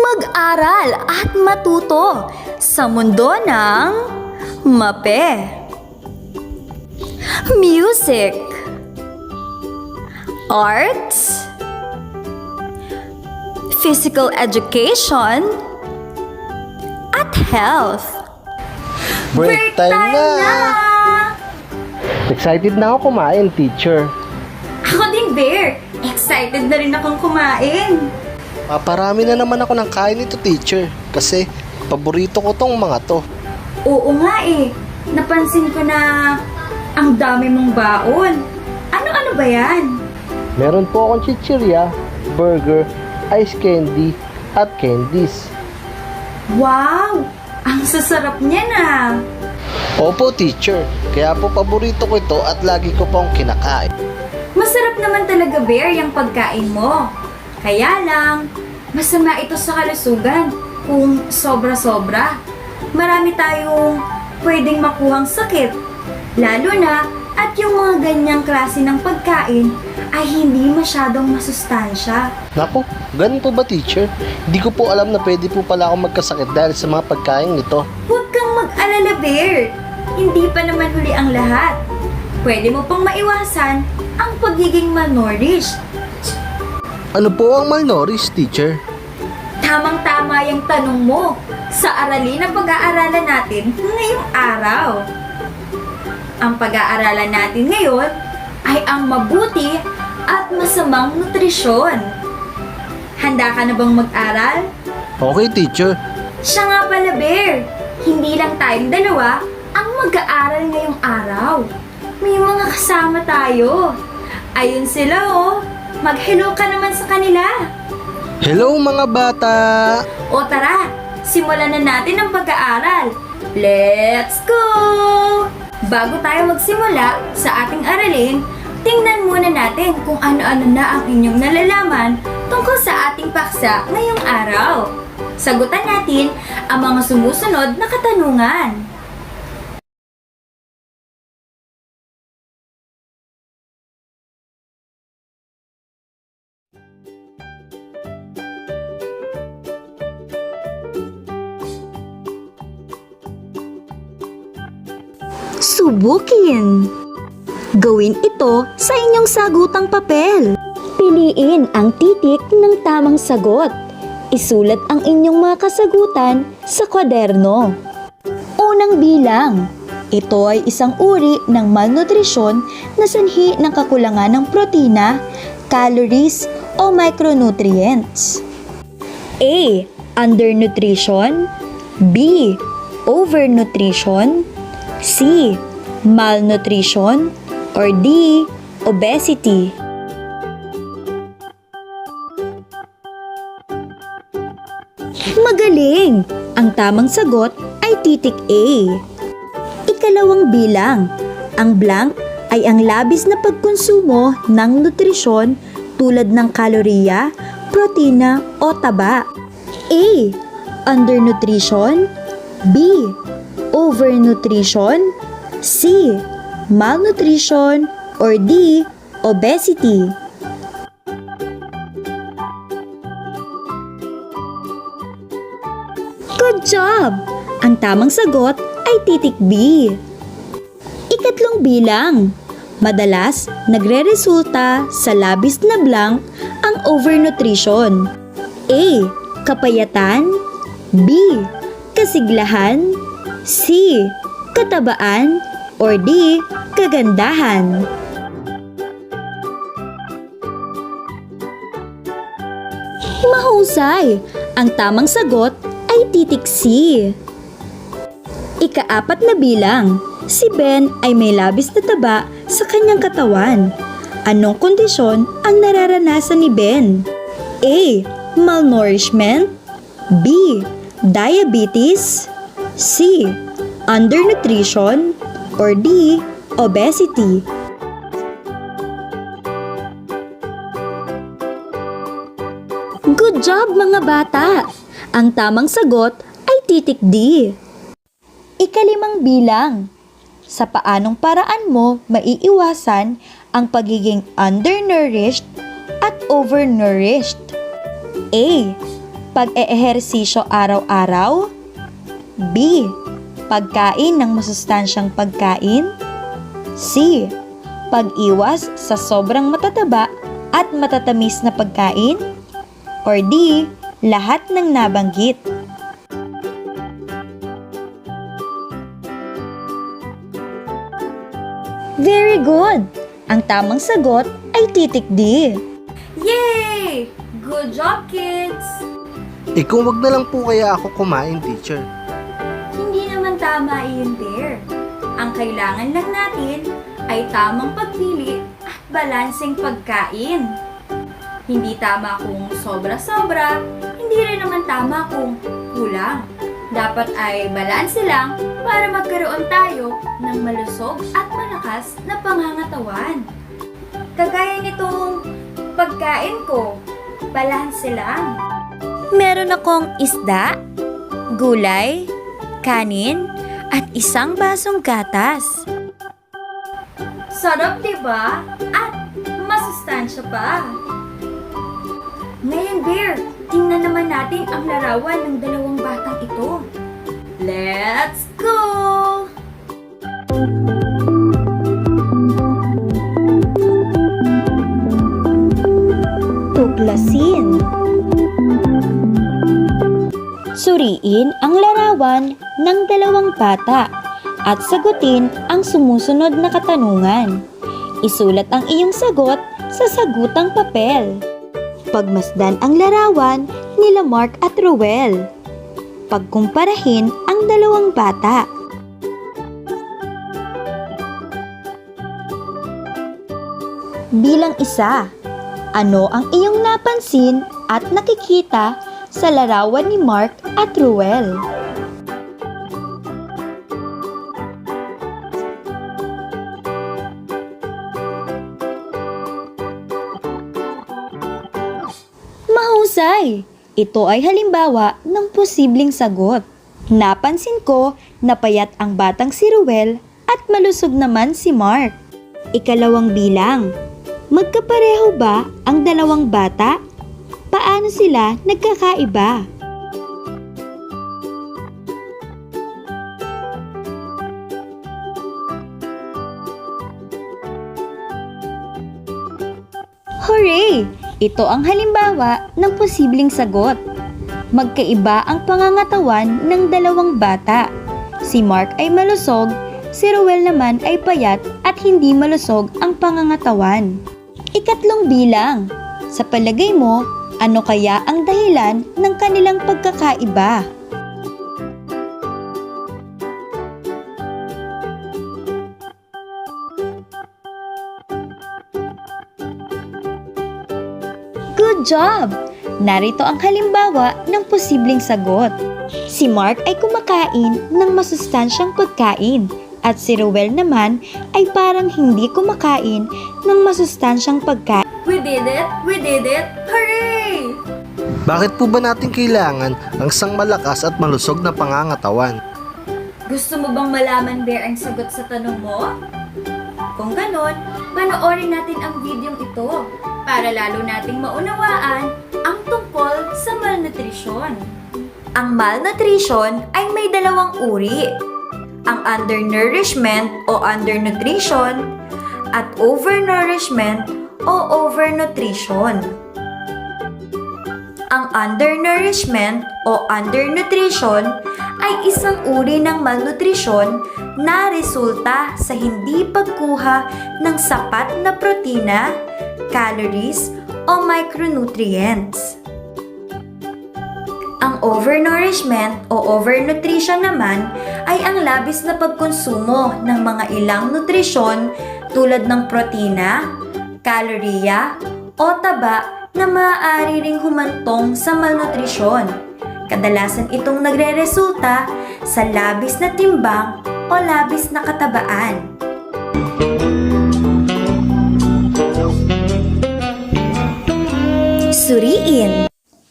Mag-aral at matuto sa mundo ng mape, music, arts, physical education, at health. Break time na! Excited na ako kumain, teacher. Ako din, Bear. Excited na rin akong kumain. Paparami na naman ako ng kain nito, teacher. Kasi paborito ko tong mga to. Oo nga eh. Napansin ko na ang dami mong baon. Ano-ano ba yan? Meron po akong chichirya, burger, ice candy, at candies. Wow! Ang sasarap niya na. Opo, teacher. Kaya po paborito ko ito at lagi ko pong kinakain. Masarap naman talaga, Bear, yung pagkain mo. Kaya lang, masama ito sa kalusugan kung sobra-sobra. Marami tayong pwedeng makuhang sakit. Lalo na at yung mga ganyang klase ng pagkain ay hindi masyadong masustansya. Naku, ganun po ba, teacher? Hindi ko po alam na pwede po pala ako magkasakit dahil sa mga pagkain nito. Huwag kang mag-alala, Bear. Hindi pa naman huli ang lahat. Pwede mo pang maiwasan ang pagiging malnourished. Ano po ang malnourished, teacher? Tamang-tama yung tanong mo sa aralin na pag-aaralan natin ngayong araw. Ang pag-aaralan natin ngayon ay ang mabuti at masamang nutrisyon. Handa ka na bang mag-aral? Okay, teacher. Siya nga pala, Bear. Hindi lang tayong dalawa ang mag-aaral ngayong araw. May mga kasama tayo. Ayun sila oh. Mag-hello ka naman sa kanila. Hello mga bata! O tara, simulan na natin ang pag-aaral. Let's go! Bago tayo magsimula sa ating aralin, tingnan muna natin kung ano-ano na ang inyong nalalaman tungkol sa ating paksa ngayong araw. Sagutan natin ang mga sumusunod na katanungan. Subukin! Gawin ito sa inyong sagutang papel. Piliin ang titik ng tamang sagot. Isulat ang inyong mga kasagutan sa kwaderno. Unang bilang. Ito ay isang uri ng malnutrisyon na sanhi ng kakulangan ng protina, calories o micronutrients. A. Undernutrition. B. Overnutrition. C. Malnutrition. Or D. Obesity. Magaling! Ang tamang sagot ay titik A. Ikalawang bilang. Ang blank ay ang labis na pagkonsumo ng nutrisyon tulad ng kalorya, protina o taba. A. Undernutrition. B. Overnutrition. C. Malnutrition. Or D. Obesity. Good job! Ang tamang sagot ay titik B. Ikatlong bilang. Madalas, nagre-resulta sa labis na blank ang overnutrition. A. Kapayatan. B. Kasiglahan. C. Katabaan. Or D. Kagandahan. Mahusay! Ang tamang sagot ay titik C. Ikaapat na bilang. Si Ben ay may labis na taba sa kanyang katawan. Anong kondisyon ang nararanasan ni Ben? A. Malnourishment. B. Diabetes. C. Undernutrition. Or D. Obesity. Good job mga bata! Ang tamang sagot ay titik D. Ikalimang bilang. Sa paanong paraan mo maiiwasan ang pagiging undernourished at overnourished? A. Pag-eehersisyo araw-araw? B. Pagkain ng masustansyang pagkain? C. Pag-iwas sa sobrang matataba at matatamis na pagkain? Or D. Lahat ng nabanggit? Very good! Ang tamang sagot ay titik D. Yay! Good job, kids! Kung wag na lang po kaya ako kumain, teacher. Hindi naman tama iyon, Bear. Ang kailangan lang natin ay tamang pagpili at balanseng pagkain. Hindi tama kung sobra-sobra, hindi rin naman tama kung kulang. Dapat ay balanse lang para magkaroon tayo ng malusog at malakas na pangangatawan. Kagaya nitong pagkain ko, balanse lang. Meron akong isda, gulay, kanin, at isang basong gatas. Sarap, diba? At masustansya pa. Ngayon, Bear, tingnan naman natin ang larawan ng dalawang batang ito. Let's go! Tuklasin. Suriin ang larawan ng dalawang bata at sagutin ang sumusunod na katanungan. Isulat ang iyong sagot sa sagutang papel. Pagmasdan ang larawan nila Mark at Ruel. Pagkumparahin ang dalawang bata. Bilang isa, ano ang iyong napansin at nakikita sa larawan ni Mark at Ruel? Mahusay! Ito ay halimbawa ng posibleng sagot. Napansin ko na payat ang batang si Ruel at malusog naman si Mark. Ikalawang bilang. Magkapareho ba ang dalawang bata? Paano sila nagkakaiba? Hooray! Ito ang halimbawa ng posibleng sagot. Magkaiba ang pangangatawan ng dalawang bata. Si Mark ay malusog, si Ruel naman ay payat at hindi malusog ang pangangatawan. Ikatlong bilang. Sa palagay mo, ano kaya ang dahilan ng kanilang pagkakaiba? Good job! Narito ang halimbawa ng posibleng sagot. Si Mark ay kumakain ng masustansyang pagkain at si Ruel naman ay parang hindi kumakain ng masustansyang pagkain. We did it! We did it! Hooray! Bakit po ba natin kailangan ang isang malakas at malusog na pangangatawan? Gusto mo bang malaman, Bear, ang sagot sa tanong mo? Kung ganon, panoorin natin ang videong ito para lalo nating maunawaan ang tungkol sa malnutrisyon. Ang malnutrition ay may dalawang uri. Ang undernourishment o undernutrition at overnourishment o overnutrition. Ang undernourishment o undernutrition ay isang uri ng malnutrisyon na resulta sa hindi pagkuha ng sapat na protina, calories o micronutrients. Ang overnourishment o overnutrition naman ay ang labis na pagkonsumo ng mga ilang nutrisyon tulad ng protina, kalorya o taba na maaari ring humantong sa malnutrisyon. Kadalasan itong nagreresulta sa labis na timbang o labis na katabaan. Suriin.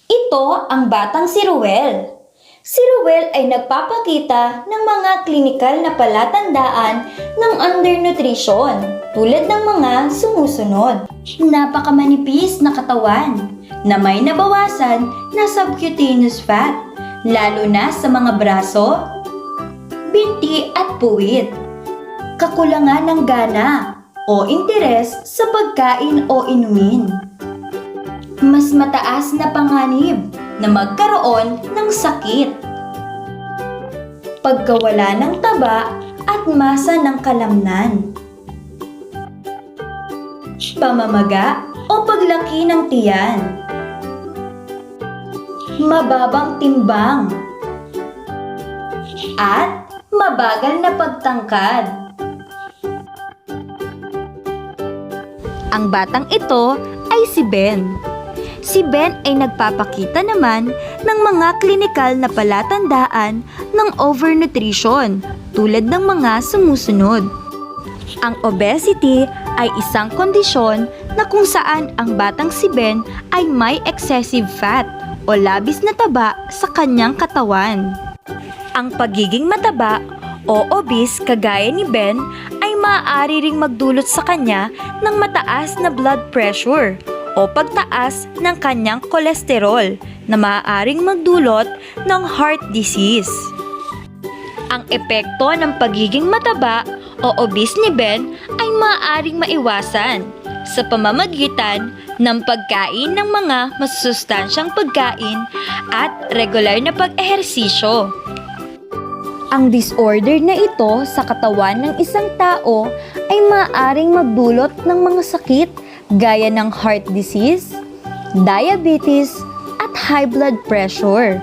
Ito ang batang si Ruel. Si Ruel ay nagpapakita ng mga klinikal na palatandaan ng undernutrition tulad ng mga sumusunod. Napakamanipis na katawan, na may nabawasan na subcutaneous fat, lalo na sa mga braso, binti at puwit. Kakulangan ng gana o interes sa pagkain o inumin. Mas mataas na panganib na magkaroon ng sakit. Pagkawala ng taba at masa ng kalamnan. Pamamaga o paglaki ng tiyan. Mababang timbang. At mabagal na pagtangkad. Ang batang ito ay si Ben. Si Ben ay nagpapakita naman ng mga klinikal na palatandaan ng overnutrition tulad ng mga sumusunod. Ang obesity ay isang kondisyon na kung saan ang batang si Ben ay may excessive fat o labis na taba sa kanyang katawan. Ang pagiging mataba o obese kagaya ni Ben ay maaari ring magdulot sa kanya ng mataas na blood pressure o pagtaas ng kanyang kolesterol na maaaring magdulot ng heart disease. Ang epekto ng pagiging mataba o obese ni Ben ay maaaring maiwasan sa pamamagitan ng pagkain ng mga masusustansyang pagkain at regular na pag-ehersisyo. Ang disorder na ito sa katawan ng isang tao ay maaaring magdulot ng mga sakit gaya ng heart disease, diabetes, at high blood pressure.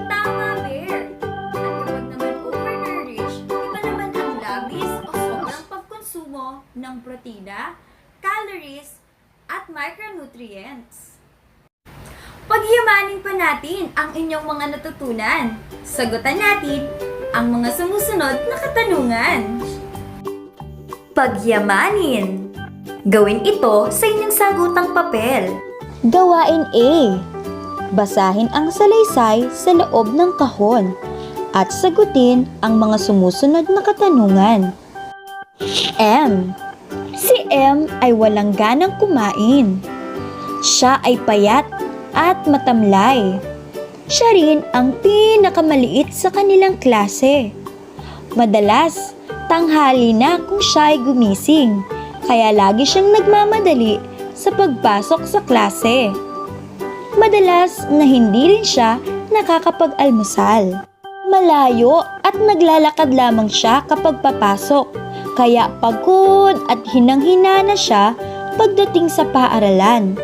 Tama, Bear! At kapag naman overnourished, iba naman ang labis o sobrang pagkonsumo ng protina, calories, at micronutrients. Pagyamanin pa natin ang inyong mga natutunan. Sagutan natin ang mga sumusunod na katanungan. Pagyamanin. Gawin ito sa inyong sagutang papel. Gawain A. Basahin ang salaysay sa loob ng kahon at sagutin ang mga sumusunod na katanungan. M. Si M ay walang ganang kumain. Siya ay payat at matamlay. Siya rin ang pinakamaliit sa kanilang klase. Madalas, tanghali na kung siya ay gumising, kaya lagi siyang nagmamadali sa pagpasok sa klase. Madalas na hindi rin siya nakakapag-almusal. Malayo at naglalakad lamang siya kapag papasok, kaya pagod at hinang-hina na siya pagdating sa paaralan.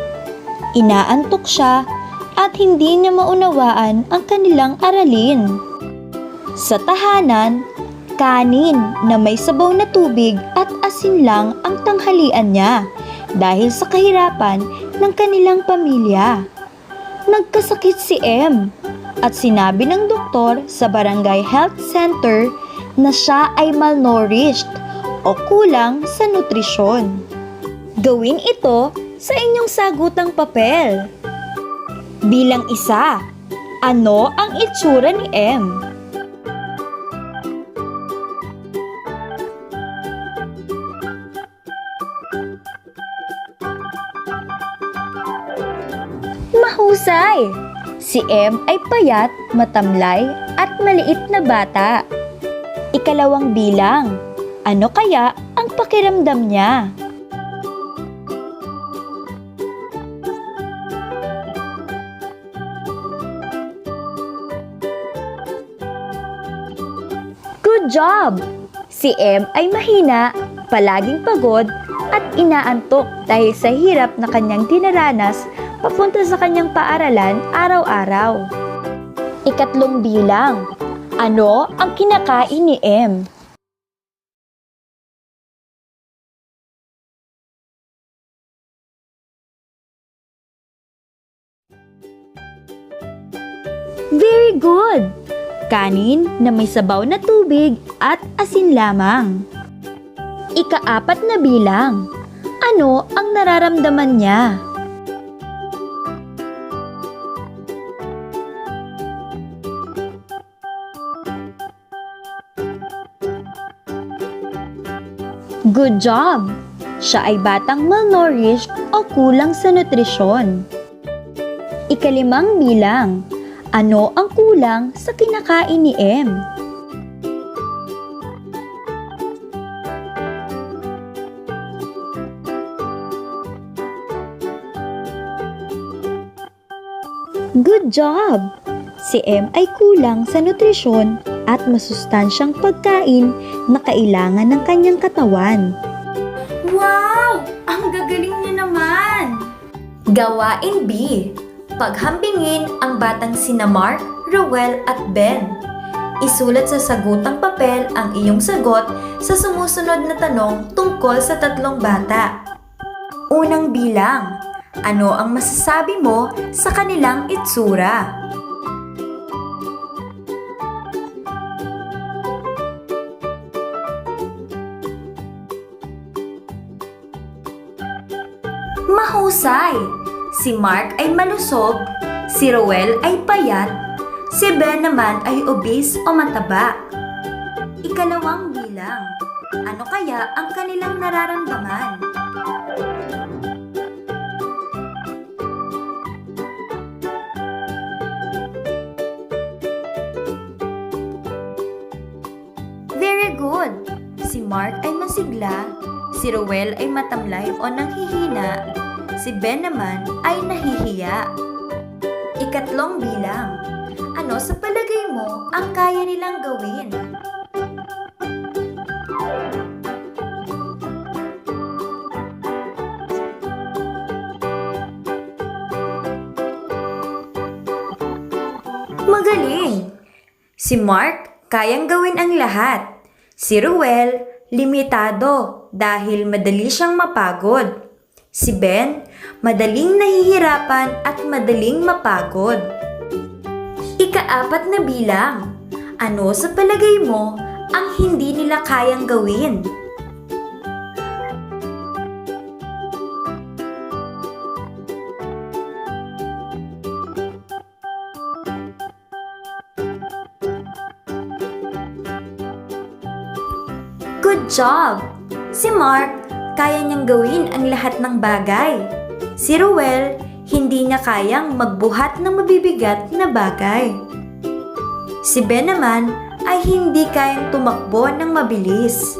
Inaantok siya at hindi niya maunawaan ang kanilang aralin. Sa tahanan, kanin na may sabaw na tubig at asin lang ang tanghalian niya dahil sa kahirapan ng kanilang pamilya. Nagkasakit si M at sinabi ng doktor sa Barangay Health Center na siya ay malnourished o kulang sa nutrisyon. Gawin ito sa inyong sagutang papel. Bilang isa, ano ang itsura ni M? Mahusay! Si M ay payat, matamlay, at maliit na bata. Ikalawang bilang, ano kaya ang pakiramdam niya? Good job! Si M ay mahina, palaging pagod, at inaantok dahil sa hirap na kanyang dinaranas papunta sa kanyang paaralan araw-araw. Ikatlong bilang, ano ang kinakain ni M? Very good! Kanin na may sabaw na tubig at asin lamang. Ikaapat na bilang, ano ang nararamdaman niya? Good job! Siya ay batang malnourished o kulang sa nutrisyon. Ikalimang bilang. Ano ang kulang sa kinakain ni M? Good job! Si M ay kulang sa nutrisyon at masustansyang pagkain na kailangan ng kanyang katawan. Wow! Ang gagaling niya naman! Gawain B. Paghambingin ang batang sina Mark, Rowell at Ben. Isulat sa sagutang papel ang iyong sagot sa sumusunod na tanong tungkol sa tatlong bata. Unang bilang. Ano ang masasabi mo sa kanilang itsura? Mahusay! Si Mark ay malusog, si Rowell ay payat, si Ben naman ay obese o mataba. Ikalawang bilang. Ano kaya ang kanilang nararamdaman? Very good! Si Mark ay masigla, si Rowell ay matamlay o nanghihina, si Ben naman ay nahihiya. Ikatlong bilang. Ano sa palagay mo ang kaya nilang gawin? Magaling! Si Mark, kayang gawin ang lahat. Si Rowell, limitado dahil madali siyang mapagod. Si Ben, madaling nahihirapan at madaling mapagod. Ikaapat na bilang. Ano sa palagay mo ang hindi nila kayang gawin? Good job! Si Mark, kaya niyang gawin ang lahat ng bagay. Si Rowell, hindi niya kayang magbuhat ng mabibigat na bagay. Si Ben naman ay hindi kayang tumakbo ng mabilis.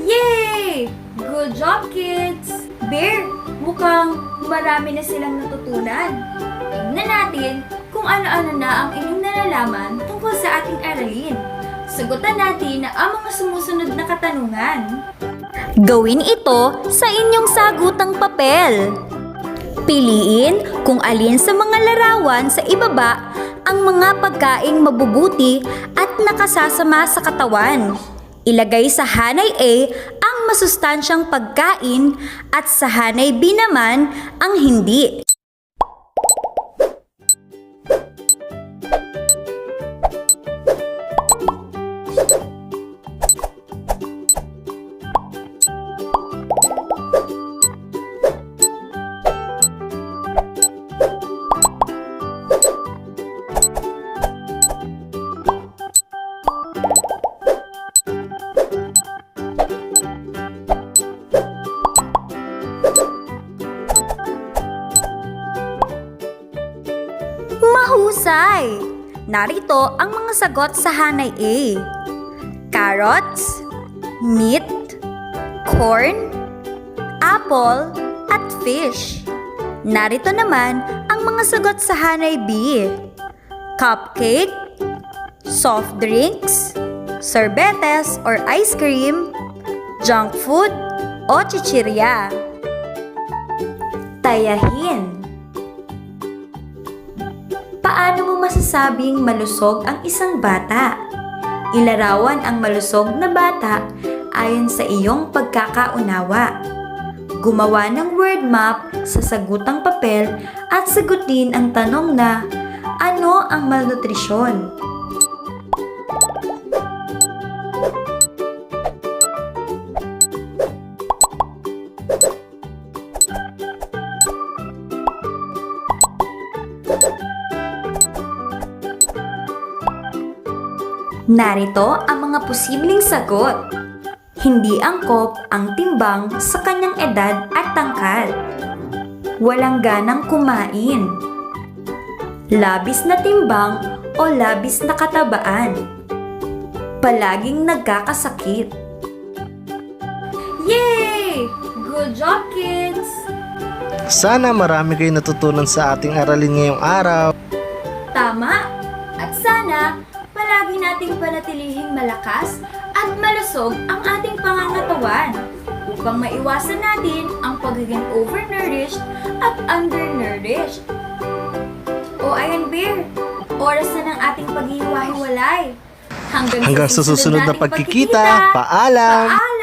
Yay! Good job, kids! Bear, mukhang marami na silang natutunan. Tingnan natin kung ano-ano na ang inyong nalalaman tungkol sa ating aralin. Sagutan natin ang mga sumusunod na katanungan. Gawin ito sa inyong sagutang papel. Piliin kung alin sa mga larawan sa ibaba ang mga pagkaing mabubuti at nakasasama sa katawan. Ilagay sa hanay A ang masustansyang pagkain at sa hanay B naman ang hindi. Mahusay! Narito ang mga sagot sa hanay A. Carrots, meat, corn, apple, at fish. Narito naman ang mga sagot sa hanay B. Cupcake, soft drinks, sorbetes or ice cream, junk food, o chichirya. Tayahin. Paano mo masasabing malusog ang isang bata? Ilarawan ang malusog na bata ayon sa iyong pagkakaunawa. Gumawa ng word map sa sagutang papel at sagutin ang tanong na, ano ang malnutrisyon? Narito ang mga posibleng sagot. Hindi angkop ang timbang sa kanyang edad at tangkad. Walang ganang kumain. Labis na timbang o labis na katabaan. Palaging nagkakasakit. Yay! Good job, kids! Sana marami kayong natutunan sa ating aralin ngayong araw. Tama! At sana, palagi nating panatilihing malakas at malusog ang ating pangangatawan upang maiwasan natin ang pagiging overnourished at undernourished. O ayan, Bear, oras na ng ating paghihiwa-hiwalay. Hanggang Hanggang sa susunod na nating pagkikita, paalam! Paalam!